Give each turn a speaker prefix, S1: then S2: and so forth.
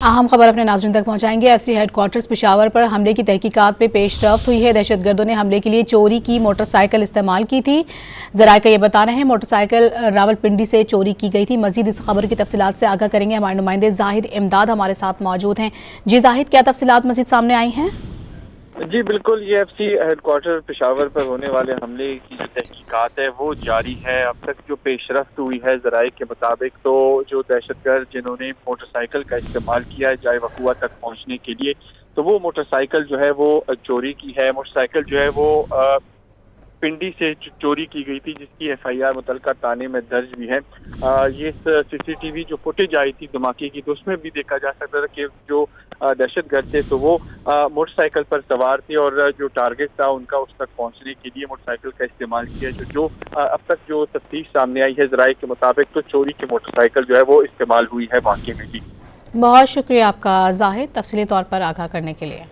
S1: अहम खबर अपने नाज़रीन तक पहुंचाएंगे। एफसी हेडक्वार्टर्स पेशावर पर हमले की तहकीकात में पेशरफ्त हुई है। दहशतगर्दों ने हमले के लिए चोरी की मोटरसाइकिल इस्तेमाल की थी। ज़राए का ये बताना है मोटरसाइकिल रावलपिंडी से चोरी की गई थी। मजीद इस खबर की तफसीलात से आगाह करेंगे हमारे नुमाइंदे जाहिद इमदाद हमारे साथ मौजूद हैं। जी जाहिद, क्या तफसीलात मजीद सामने आई हैं?
S2: जी बिल्कुल, ये एफसी हेडक्वार्टर पेशावर पर होने वाले हमले की जो तहकीकात है वो जारी है। अब तक जो पेशरफ्त हुई है ज़राए के मुताबिक, तो जो दहशतगर्द जिन्होंने मोटरसाइकिल का इस्तेमाल किया है जाए वकुआ तक पहुंचने के लिए, तो वो मोटरसाइकिल जो है वो चोरी की है। मोटरसाइकिल जो है वो पिंडी से चोरी की गई थी, जिसकी एफआईआर मुतलका थाने में दर्ज भी है। ये सीसीटीवी जो फुटेज आई थी धमाके की, तो उसमें भी देखा जा सकता था कि जो दहशतगर्द थे तो वो मोटरसाइकिल पर सवार थे और जो टारगेट था उनका उस तक पहुंचने के लिए मोटरसाइकिल का इस्तेमाल किया। जो अब तक जो तफ्तीश सामने आई है ज़राए के मुताबिक, तो चोरी की मोटरसाइकिल जो है वो इस्तेमाल हुई है वाकई में। जी
S1: बहुत शुक्रिया आपका जाहिद, तफसीली तौर पर आगाह करने के लिए।